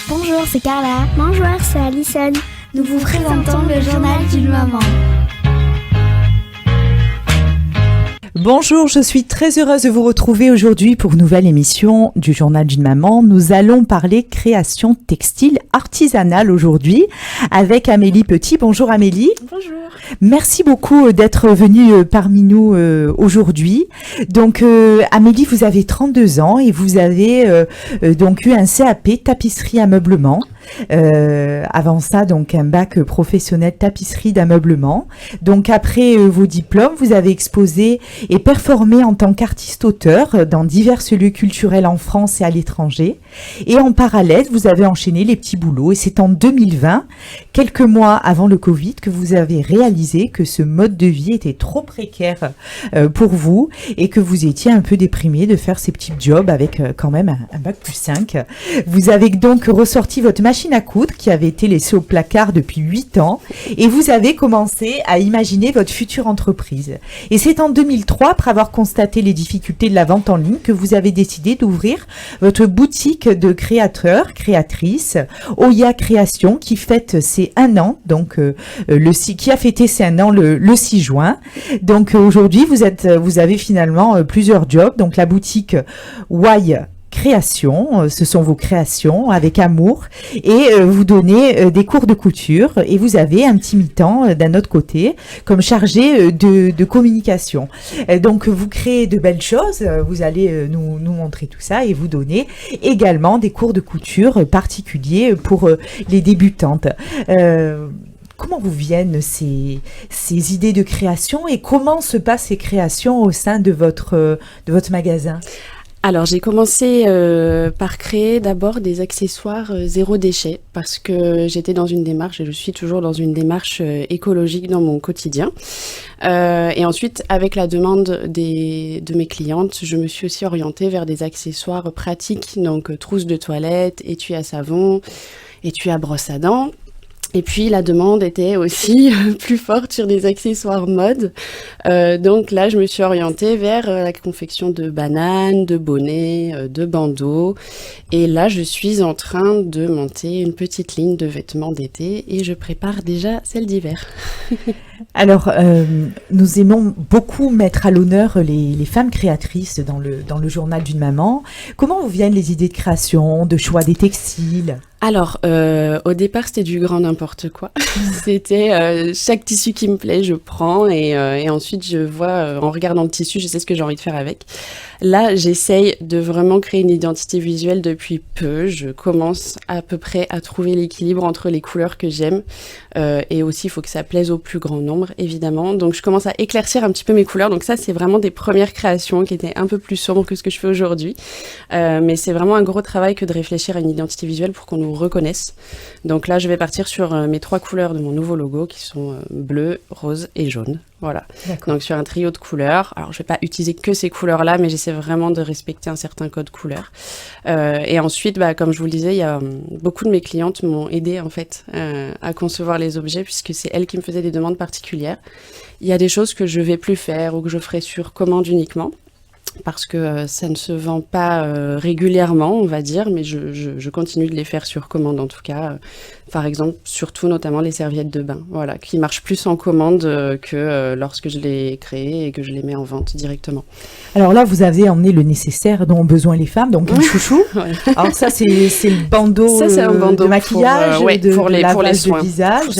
Bonjour, c'est Carla. Bonjour, c'est Alison. Nous vous présentons le journal d'une maman. Bonjour, je suis très heureuse de vous retrouver aujourd'hui pour une nouvelle émission du Journal d'une maman. Nous allons parler création textile artisanale aujourd'hui avec Amélie Petit. Bonjour Amélie. Bonjour. Merci beaucoup d'être venue parmi nous aujourd'hui. Donc Amélie, vous avez 32 ans et vous avez donc eu un CAP tapisserie ameublement. Avant ça, donc un bac professionnel tapisserie d'ameublement. Donc après vos diplômes, vous avez exposé et performé en tant qu'artiste-auteur dans divers lieux culturels en France et à l'étranger. Et en parallèle, vous avez enchaîné les petits boulots. Et c'est en 2020, quelques mois avant le Covid, que vous avez réalisé que ce mode de vie était trop précaire pour vous et que vous étiez un peu déprimé de faire ces petits jobs avec quand même un bac plus 5. Vous avez donc ressorti votre machine à coudre qui avait été laissée au placard depuis 8 ans et vous avez commencé à imaginer votre future entreprise. Et c'est en 2003, après avoir constaté les difficultés de la vente en ligne, que vous avez décidé d'ouvrir votre boutique de créateurs, créatrices, Oya Création, qui fête ses 1 an, donc qui a fêté ses 1 an le 6 juin. Donc aujourd'hui, vous avez finalement plusieurs jobs. Donc la boutique Y Création, ce sont vos créations avec amour et vous donnez des cours de couture et vous avez un petit mi-temps d'un autre côté comme chargé de communication. Donc vous créez de belles choses, vous allez nous montrer tout ça et vous donnez également des cours de couture particuliers pour les débutantes. Comment vous viennent ces idées de création et comment se passent ces créations au sein de votre magasin ? Alors j'ai commencé par créer d'abord des accessoires zéro déchet parce que j'étais dans une démarche et je suis toujours dans une démarche écologique dans mon quotidien. Et ensuite avec la demande de mes clientes, je me suis aussi orientée vers des accessoires pratiques, donc trousse de toilette, étui à savon, étui à brosse à dents. Et puis la demande était aussi plus forte sur des accessoires mode. Donc là, je me suis orientée vers la confection de bananes, de bonnets, de bandeaux. Et là, je suis en train de monter une petite ligne de vêtements d'été et je prépare déjà celle d'hiver. Alors, nous aimons beaucoup mettre à l'honneur les femmes créatrices dans le journal d'une maman. Comment vous viennent les idées de création, de choix des textiles ? Alors, au départ, c'était du grand n'importe quoi. C'était chaque tissu qui me plaît, je prends et ensuite je vois, en regardant le tissu, je sais ce que j'ai envie de faire avec. Là, j'essaye de vraiment créer une identité visuelle depuis peu. Je commence à peu près à trouver l'équilibre entre les couleurs que j'aime et aussi, il faut que ça plaise au plus grand nombre, évidemment. Donc, je commence à éclaircir un petit peu mes couleurs. Donc ça, c'est vraiment des premières créations qui étaient un peu plus sombres que ce que je fais aujourd'hui. Mais c'est vraiment un gros travail que de réfléchir à une identité visuelle pour qu'on nous reconnaisse. Donc là, je vais partir sur mes 3 couleurs de mon nouveau logo qui sont bleu, rose et jaune. Voilà. D'accord. Donc sur un trio de couleurs. Alors je vais pas utiliser que ces couleurs-là, mais j'essaie vraiment de respecter un certain code couleur. Et ensuite, comme je vous le disais, il y a beaucoup de mes clientes m'ont aidé en fait à concevoir les objets puisque c'est elles qui me faisaient des demandes particulières. Il y a des choses que je vais plus faire ou que je ferai sur commande uniquement. Parce que ça ne se vend pas régulièrement, on va dire, mais je continue de les faire sur commande en tout cas. Par exemple, surtout notamment les serviettes de bain, voilà, qui marchent plus en commande que lorsque je les crée et que je les mets en vente directement. Alors là, vous avez emmené le nécessaire dont ont besoin les femmes, donc un chouchou. Ouais. Alors ça, c'est le bandeau, ça, c'est un bandeau de maquillage, pour les soins. De visage.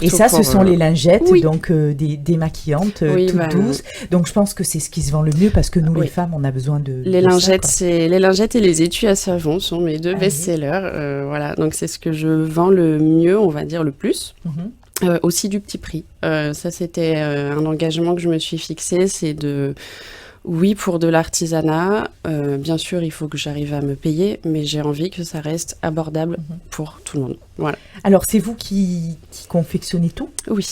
Et ça, ce sont les lingettes, oui. Donc démaquillantes, toutes douces. Donc je pense que c'est ce qui se vend le mieux parce que nous, les femmes, on a besoin de les lingettes. Les lingettes et les étuis à savon sont mes 2 best-sellers. Voilà, donc c'est ce que je vends le mieux, on va dire le plus. Aussi du petit prix. Ça, c'était un engagement que je me suis fixé, c'est oui, pour de l'artisanat, bien sûr, il faut que j'arrive à me payer, mais j'ai envie que ça reste abordable pour tout le monde. Voilà. Alors, c'est vous qui confectionnez tout ? Oui.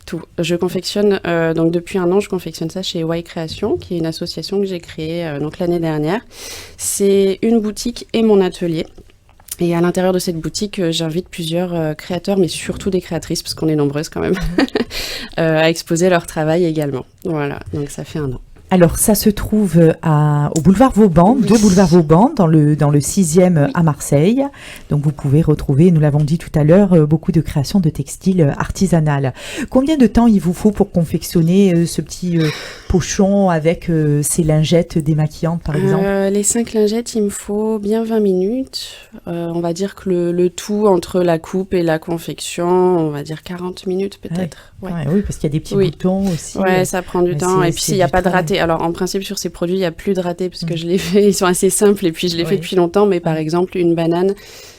Tout. Je confectionne, donc depuis 1 an, je confectionne ça chez Y Création, qui est une association que j'ai créée donc l'année dernière. C'est une boutique et mon atelier. Et à l'intérieur de cette boutique, j'invite plusieurs créateurs, mais surtout des créatrices, parce qu'on est nombreuses quand même, à exposer leur travail également. Voilà, donc ça fait 1 an. Alors, ça se trouve au boulevard Vauban, 2 boulevard Vauban, dans le 6e à Marseille. Donc, vous pouvez retrouver, nous l'avons dit tout à l'heure, beaucoup de créations de textiles artisanales. Combien de temps il vous faut pour confectionner ce petit pochon avec ces lingettes démaquillantes, par exemple? Les 5 lingettes, il me faut bien 20 minutes. On va dire que le tout entre la coupe et la confection, on va dire 40 minutes peut-être. Ouais. Ouais, oui, parce qu'il y a des petits boutons aussi. Ouais, ça prend du temps. Et puis, il n'y a pas de raté. Alors, en principe, sur ces produits, il n'y a plus de raté parce que je les fais, ils sont assez simples et puis je les fais depuis longtemps. Mais par exemple, une banane,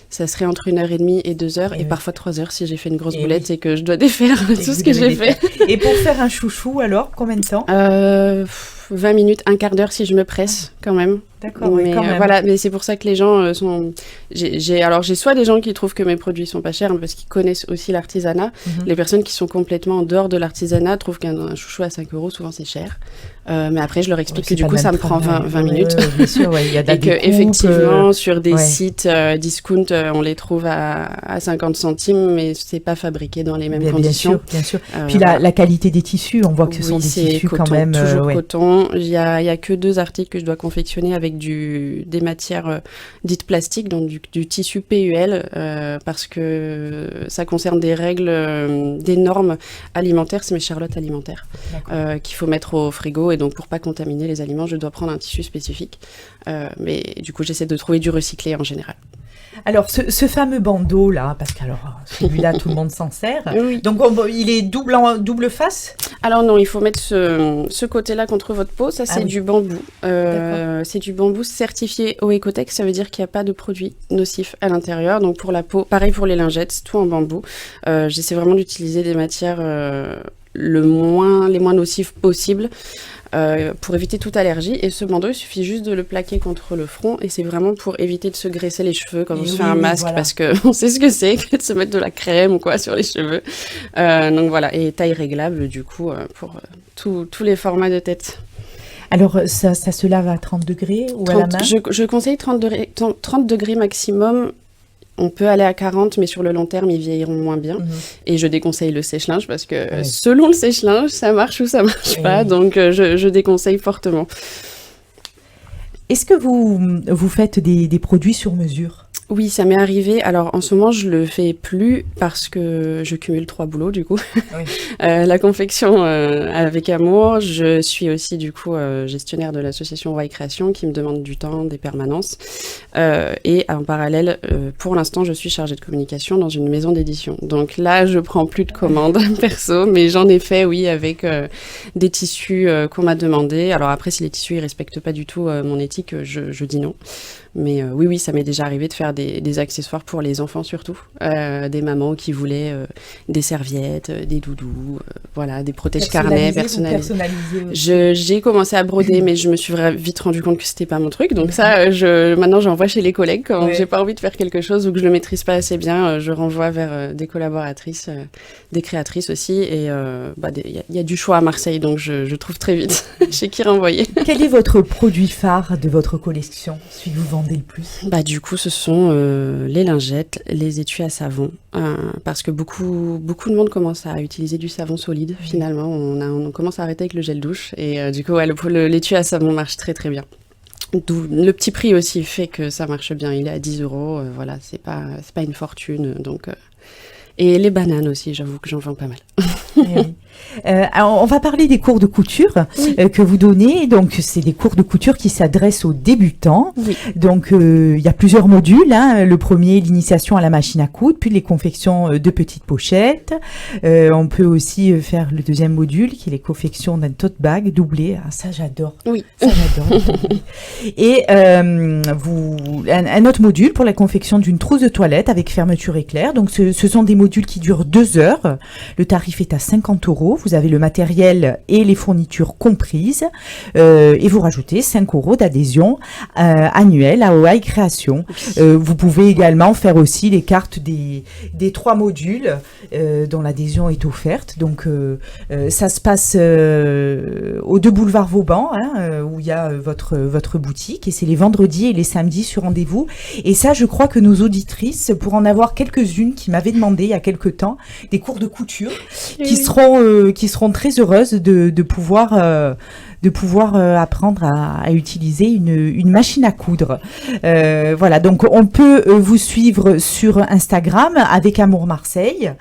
ça serait entre 1h30 et 2 heures et parfois 3 heures si j'ai fait une grosse boulette et que je dois défaire tout ce que j'ai fait. Et pour faire un chouchou, alors, combien de temps? 20 minutes, un quart d'heure si je me presse quand même. D'accord, mais quand même. voilà, mais c'est pour ça que les gens sont. J'ai soit des gens qui trouvent que mes produits sont pas chers parce qu'ils connaissent aussi l'artisanat. Les personnes qui sont complètement en dehors de l'artisanat trouvent qu'un chouchou à 5 euros, souvent c'est cher. Mais après, je leur explique que du coup, ça me prend 20 minutes. Bien sûr, il y a et qu'effectivement, sur des sites discount, on les trouve à 50 centimes, mais c'est pas fabriqué dans les mêmes conditions. Bien sûr. Puis la qualité des tissus, on voit que ce sont des tissus coton, quand même. Toujours coton. Il y a que 2 articles que je dois confectionner avec des matières dites plastiques, donc du tissu PUL, parce que ça concerne des règles, des normes alimentaires, c'est mes charlottes alimentaires, qu'il faut mettre au frigo, et donc pour pas contaminer les aliments, je dois prendre un tissu spécifique. Mais du coup, j'essaie de trouver du recyclé en général. Alors, ce fameux bandeau là, parce que celui-là, tout le monde s'en sert. Oui. Donc, il est double face? Alors non, il faut mettre ce côté-là contre votre peau. Ça, c'est du bambou. C'est du bambou certifié au Ecotex. Ça veut dire qu'il n'y a pas de produits nocifs à l'intérieur. Donc pour la peau, pareil pour les lingettes, c'est tout en bambou. J'essaie vraiment d'utiliser des matières les moins nocives possibles. Pour éviter toute allergie. Et ce bandeau, il suffit juste de le plaquer contre le front et c'est vraiment pour éviter de se graisser les cheveux quand on se fait un masque, parce qu'on sait ce que c'est que de se mettre de la crème ou quoi sur les cheveux. Donc voilà, et taille réglable du coup pour tous les formats de tête. Alors, ça se lave à 30 degrés ou à la main? Je conseille 30 degrés maximum. On peut aller à 40, mais sur le long terme, ils vieilliront moins bien. Et je déconseille le sèche-linge parce que selon le sèche-linge, ça marche ou ça marche pas. Donc, je déconseille fortement. Est-ce que vous faites des produits sur mesure? Oui, ça m'est arrivé. Alors, en ce moment, je le fais plus parce que je cumule 3 boulots, du coup. La confection avec amour. Je suis aussi, du coup, gestionnaire de l'association Y Création qui me demande du temps, des permanences. Et en parallèle, pour l'instant, je suis chargée de communication dans une maison d'édition. Donc là, je prends plus de commandes perso, mais j'en ai fait, oui, avec des tissus qu'on m'a demandé. Alors après, si les tissus ne respectent pas du tout mon éthique, je dis non. Mais oui, ça m'est déjà arrivé de faire des accessoires pour les enfants surtout. Des mamans qui voulaient des serviettes, des doudous, voilà, des protège-carnets personnalisés. J'ai commencé à broder, mais je me suis vite rendu compte que c'était pas mon truc. Donc ça, maintenant j'envoie chez les collègues quand j'ai pas envie de faire quelque chose ou que je le maîtrise pas assez bien. Je renvoie vers des collaboratrices, des créatrices aussi. Et il y a du choix à Marseille, donc je trouve très vite chez qui renvoyer. Quel est votre produit phare de votre collection, celui que vous vendez le plus? Du coup, ce sont les lingettes, les étuis à savon, parce que beaucoup de monde commence à utiliser du savon solide. Finalement, on commence à arrêter avec le gel douche et du coup, l'étui à savon marche très très bien. D'où le petit prix aussi fait que ça marche bien. Il est à 10 €. Voilà, c'est pas une fortune. Donc, et les bananes aussi, j'avoue que j'en vends pas mal. Alors, on va parler des cours de couture que vous donnez. Donc, c'est des cours de couture qui s'adressent aux débutants. Oui. Donc, il y a plusieurs modules. Le premier, l'initiation à la machine à coudre, puis les confections de petites pochettes. On peut aussi faire le deuxième module, qui est les confections d'un tote bag doublé. Ah, ça, j'adore. Oui. Ça, j'adore. Et un autre module pour la confection d'une trousse de toilette avec fermeture éclair. Donc, ce sont des modules qui durent 2 heures. Le tarif est à 50 €. Vous avez le matériel et les fournitures comprises et vous rajoutez 5 € d'adhésion annuelle à Y Création. Vous pouvez également faire aussi les cartes des 3 modules dont l'adhésion est offerte. Donc ça se passe aux 2 boulevards Vauban où il y a votre boutique et c'est les vendredis et les samedis sur rendez-vous. Et ça, je crois que nos auditrices, pour en avoir quelques-unes qui m'avaient demandé il y a quelques temps des cours de couture qui seront très heureuses de pouvoir de pouvoir apprendre à utiliser une machine à coudre. Voilà, donc on peut vous suivre sur Instagram avec Amour Marseille,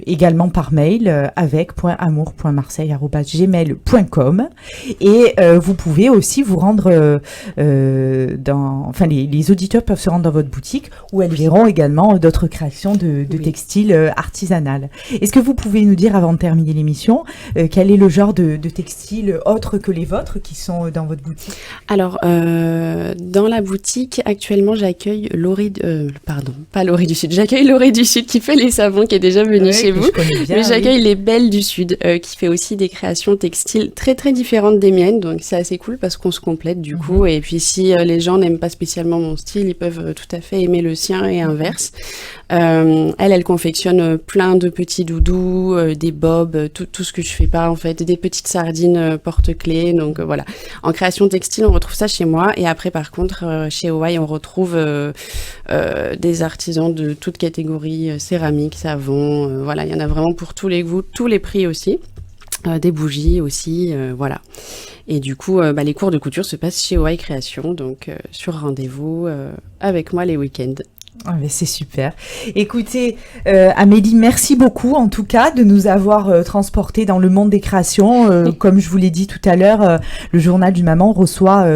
également par mail avec.amour.marseille@gmail.com, et vous pouvez aussi vous rendre les auditeurs peuvent se rendre dans votre boutique où elles verront également d'autres créations de textiles artisanales. Est-ce que vous pouvez nous dire, avant de terminer l'émission, quel est le genre de textiles autres que les vôtres qui sont dans votre boutique? Alors, dans la boutique, actuellement, j'accueille Laurie... pas Laurie du Sud. J'accueille Laurie du Sud qui fait les savons, qui est déjà venue chez vous. Mais j'accueille les Belles du Sud qui fait aussi des créations textiles très, très différentes des miennes. Donc, c'est assez cool parce qu'on se complète du coup. Et puis, si les gens n'aiment pas spécialement mon style, ils peuvent tout à fait aimer le sien et inverse. Elle confectionne plein de petits doudous, des bobs, tout ce que je fais pas en fait, des petites sardines porte-clés. Donc voilà, en création textile, on retrouve ça chez moi. Et après, par contre, chez Hawaii, on retrouve des artisans de toutes catégories, céramique, savon. Voilà, il y en a vraiment pour tous les goûts, tous les prix aussi. Des bougies aussi, voilà. Et du coup, les cours de couture se passent chez Hawaii Création, donc sur rendez-vous avec moi les week-ends. Ah, mais c'est super. Écoutez, Amélie, merci beaucoup en tout cas de nous avoir transportés dans le monde des créations. Comme je vous l'ai dit tout à l'heure, le Journal d'une maman reçoit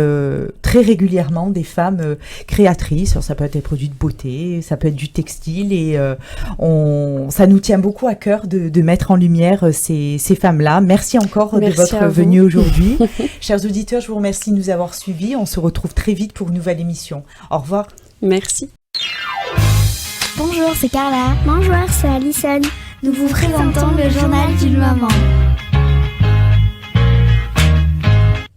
très régulièrement des femmes créatrices. Alors, ça peut être des produits de beauté, ça peut être du textile, et ça nous tient beaucoup à cœur de mettre en lumière ces femmes-là. Merci encore de votre venue aujourd'hui. Chers auditeurs, je vous remercie de nous avoir suivis. On se retrouve très vite pour une nouvelle émission. Au revoir. Merci. Bonjour, c'est Carla. Bonjour, c'est Alison. Nous vous présentons le journal d'une maman.